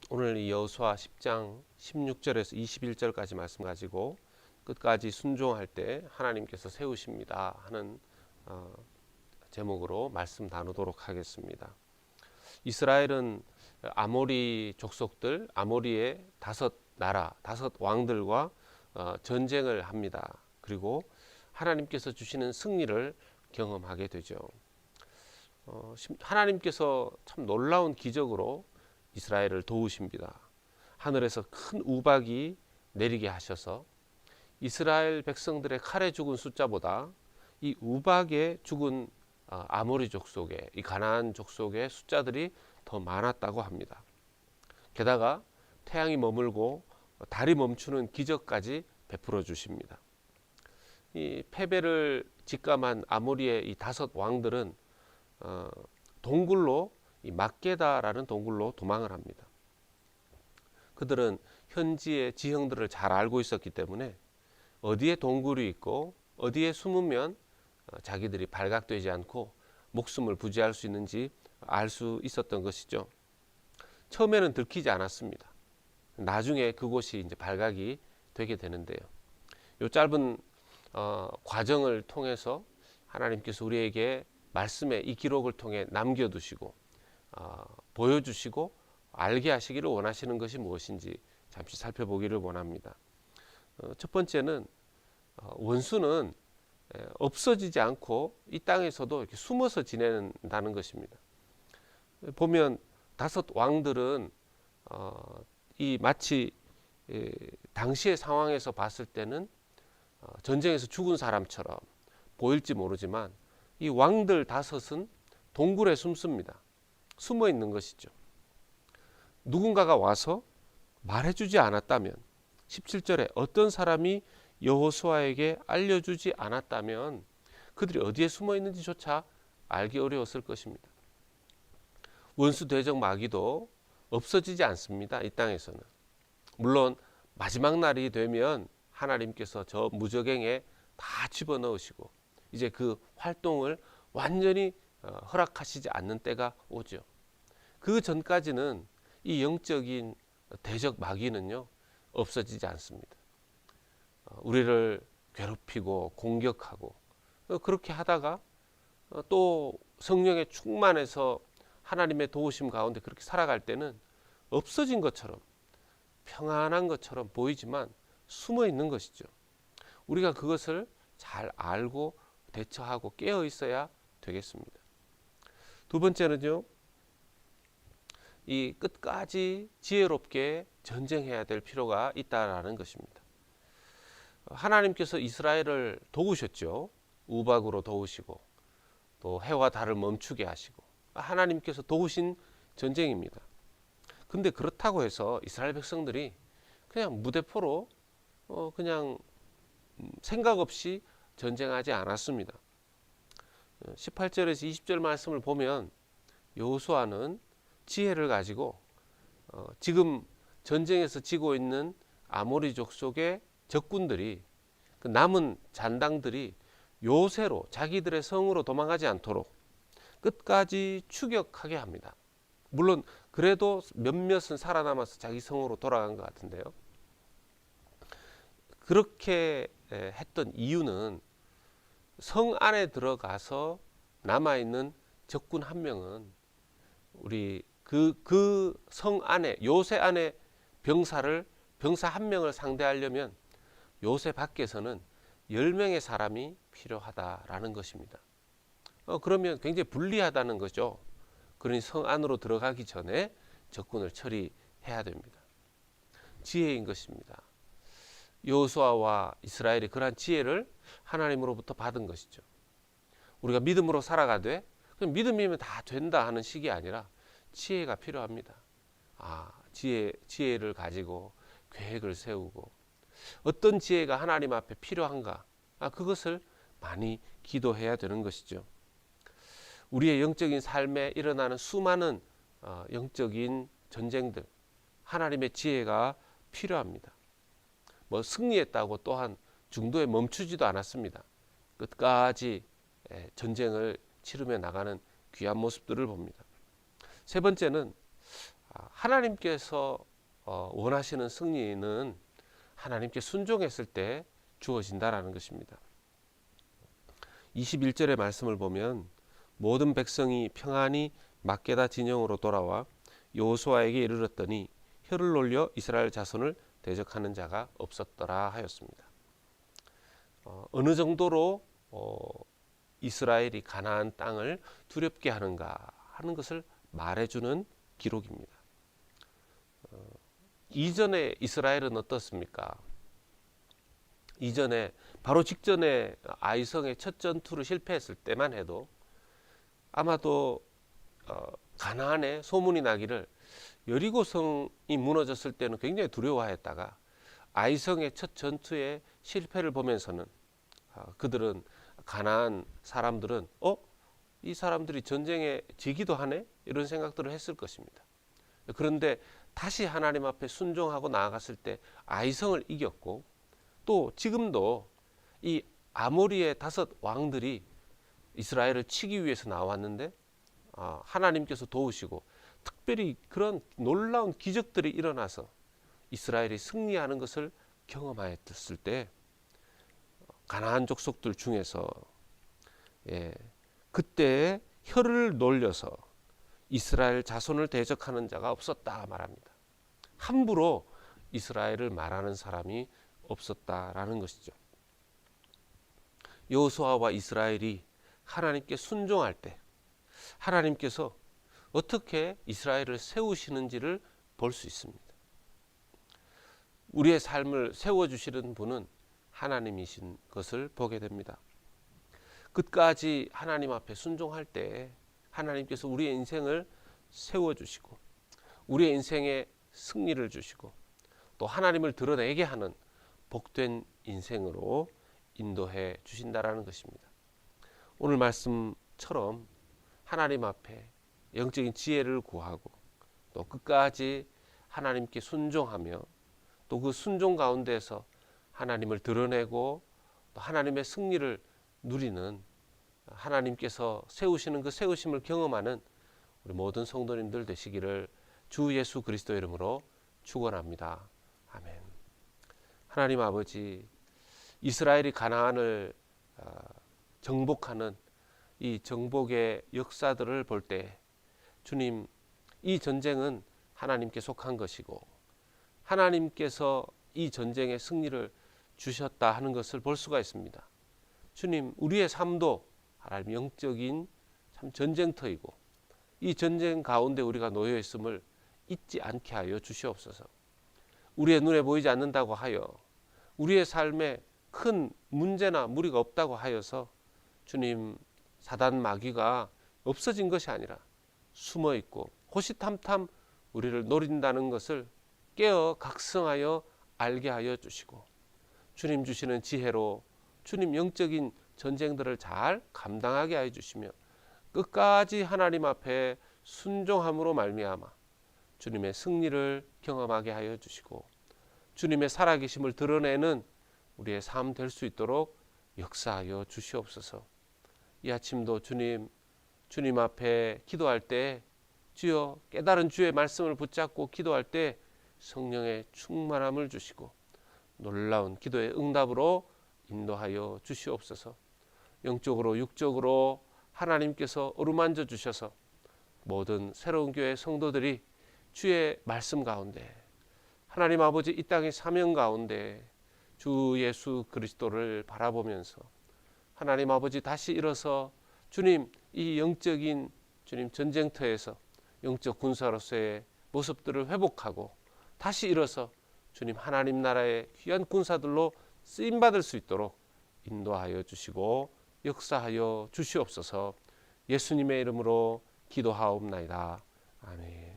오늘 이 여호수아 10장 16절에서 21절까지 말씀 가지고 끝까지 순종할 때 하나님께서 세우십니다 하는 제목으로 말씀 나누도록 하겠습니다. 이스라엘은 아모리 족속들, 아모리의 다섯 나라, 다섯 왕들과 전쟁을 합니다. 그리고 하나님께서 주시는 승리를 경험하게 되죠. 하나님께서 참 놀라운 기적으로 이스라엘을 도우십니다. 하늘에서 큰 우박이 내리게 하셔서 이스라엘 백성들의 칼에 죽은 숫자보다 이 우박에 죽은 아모리 족속의, 이 가나안 족속의 숫자들이 더 많았다고 합니다. 게다가 태양이 머물고 달이 멈추는 기적까지 베풀어 주십니다. 이 패배를 직감한 아모리의 이 다섯 왕들은 동굴로, 이 막게다라는 동굴로 도망을 합니다. 그들은 현지의 지형들을 잘 알고 있었기 때문에 어디에 동굴이 있고 어디에 숨으면 자기들이 발각되지 않고 목숨을 부지할 수 있는지 알 수 있었던 것이죠. 처음에는 들키지 않았습니다. 나중에 그곳이 이제 발각이 되게 되는데요. 이 짧은 과정을 통해서 하나님께서 우리에게 말씀의 이 기록을 통해 남겨두시고 보여주시고 알게 하시기를 원하시는 것이 무엇인지 잠시 살펴보기를 원합니다. 첫 번째는 원수는 없어지지 않고 이 땅에서도 이렇게 숨어서 지낸다는 것입니다. 보면 다섯 왕들은 이 마치 당시의 상황에서 봤을 때는 전쟁에서 죽은 사람처럼 보일지 모르지만 이 왕들 다섯은 동굴에 숨습니다. 숨어 있는 것이죠. 누군가가 와서 말해주지 않았다면, 17절에 어떤 사람이 여호수아에게 알려주지 않았다면 그들이 어디에 숨어 있는지조차 알기 어려웠을 것입니다. 원수 대적 마귀도 없어지지 않습니다. 이 땅에서는. 물론 마지막 날이 되면 하나님께서 저 무적행에 다 집어넣으시고 이제 그 활동을 완전히 허락하시지 않는 때가 오죠. 그 전까지는 이 영적인 대적 마귀는요 없어지지 않습니다. 우리를 괴롭히고 공격하고 그렇게 하다가 또 성령의 충만해서 하나님의 도우심 가운데 그렇게 살아갈 때는 없어진 것처럼 평안한 것처럼 보이지만 숨어 있는 것이죠. 우리가 그것을 잘 알고 대처하고 깨어 있어야 되겠습니다. 두 번째는요, 이 끝까지 지혜롭게 전쟁해야 될 필요가 있다라는 것입니다. 하나님께서 이스라엘을 도우셨죠. 우박으로 도우시고 또 해와 달을 멈추게 하시고 하나님께서 도우신 전쟁입니다. 근데 그렇다고 해서 이스라엘 백성들이 그냥 무대포로 그냥 생각 없이 전쟁하지 않았습니다. 18절에서 20절 말씀을 보면 여호수아는 지혜를 가지고 지금 전쟁에서 지고 있는 아모리 족속의 적군들이 그 남은 잔당들이 요새로 자기들의 성으로 도망가지 않도록 끝까지 추격하게 합니다. 물론 그래도 몇몇은 살아남아서 자기 성으로 돌아간 것 같은데요. 그렇게 했던 이유는 성 안에 들어가서 남아있는 적군 한 명은 우리 그 성 안에 요새 안에 병사 한 명을 상대하려면 요새 밖에서는 10명의 사람이 필요하다라는 것입니다. 그러면 굉장히 불리하다는 거죠. 그러니 성 안으로 들어가기 전에 적군을 처리해야 됩니다. 지혜인 것입니다. 여호수아와 이스라엘이 그러한 지혜를 하나님으로부터 받은 것이죠. 우리가 믿음으로 살아가되 그냥 믿음이면 다 된다 하는 식이 아니라 지혜가 필요합니다. 지혜를 가지고 계획을 세우고 어떤 지혜가 하나님 앞에 필요한가 그것을 많이 기도해야 되는 것이죠. 우리의 영적인 삶에 일어나는 수많은 영적인 전쟁들 하나님의 지혜가 필요합니다. 승리했다고 또한 중도에 멈추지도 않았습니다. 끝까지 전쟁을 치르며 나가는 귀한 모습들을 봅니다. 세 번째는 하나님께서 원하시는 승리는 하나님께 순종했을 때 주어진다라는 것입니다. 21절의 말씀을 보면 모든 백성이 평안히 막게다 진영으로 돌아와 여호수아에게 이르렀더니 혀를 놀려 이스라엘 자손을 대적하는 자가 없었더라 하였습니다. 어느 정도로 이스라엘이 가나안 땅을 두렵게 하는가 하는 것을 말해주는 기록입니다. 이전에 이스라엘은 어떻습니까? 이전에 바로 직전에 아이성의 첫 전투를 실패했을 때만 해도 아마도 가나안에 소문이 나기를 여리고성이 무너졌을 때는 굉장히 두려워했다가 아이성의 첫 전투의 실패를 보면서는 그들은 가나안 사람들은 이 사람들이 전쟁에 지기도 하네? 이런 생각들을 했을 것입니다. 그런데 다시 하나님 앞에 순종하고 나아갔을 때 아이성을 이겼고 또 지금도 이 아모리의 5 왕들이 이스라엘을 치기 위해서 나왔는데 하나님께서 도우시고 특별히 그런 놀라운 기적들이 일어나서 이스라엘이 승리하는 것을 경험하였을 때 가나안 족속들 중에서 그때 혀를 놀려서 이스라엘 자손을 대적하는 자가 없었다 말합니다. 함부로 이스라엘을 말하는 사람이 없었다라는 것이죠. 여호수아와 이스라엘이 하나님께 순종할 때 하나님께서 어떻게 이스라엘을 세우시는지를 볼 수 있습니다. 우리의 삶을 세워주시는 분은 하나님이신 것을 보게 됩니다. 끝까지 하나님 앞에 순종할 때 하나님께서 우리의 인생을 세워주시고 우리의 인생에 승리를 주시고 또 하나님을 드러내게 하는 복된 인생으로 인도해 주신다라는 것입니다. 오늘 말씀처럼 하나님 앞에 영적인 지혜를 구하고 또 끝까지 하나님께 순종하며 또 그 순종 가운데서 하나님을 드러내고 또 하나님의 승리를 누리는 하나님께서 세우시는 그 세우심을 경험하는 우리 모든 성도님들 되시기를 주 예수 그리스도 이름으로 축원합니다. 아멘. 하나님 아버지, 이스라엘이 가나안을 정복하는 이 정복의 역사들을 볼 때 주님, 이 전쟁은 하나님께 속한 것이고 하나님께서 이 전쟁의 승리를 주셨다 하는 것을 볼 수가 있습니다. 주님, 우리의 삶도 하나님 영적인 참 전쟁터이고 이 전쟁 가운데 우리가 놓여 있음을 잊지 않게 하여 주시옵소서. 우리의 눈에 보이지 않는다고 하여 우리의 삶에 큰 문제나 무리가 없다고 하여서 주님, 사단 마귀가 없어진 것이 아니라 숨어 있고 호시탐탐 우리를 노린다는 것을 깨어 각성하여 알게 하여 주시고 주님 주시는 지혜로 주님 영적인 전쟁들을 잘 감당하게 하여 주시며 끝까지 하나님 앞에 순종함으로 말미암아 주님의 승리를 경험하게 하여 주시고 주님의 살아계심을 드러내는 우리의 삶 될 수 있도록 역사하여 주시옵소서. 이 아침도 주님 앞에 기도할 때 주여 깨달은 주의 말씀을 붙잡고 기도할 때 성령의 충만함을 주시고 놀라운 기도의 응답으로 인도하여 주시옵소서. 영적으로 육적으로 하나님께서 어루만져 주셔서 모든 새로운 교회 성도들이 주의 말씀 가운데 하나님 아버지 이 땅의 사명 가운데 주 예수 그리스도를 바라보면서 하나님 아버지 다시 일어서 주님 이 영적인 주님 전쟁터에서 영적 군사로서의 모습들을 회복하고 다시 일어서 주님 하나님 나라의 귀한 군사들로 쓰임받을 수 있도록 인도하여 주시고 역사하여 주시옵소서. 예수님의 이름으로 기도하옵나이다. 아멘.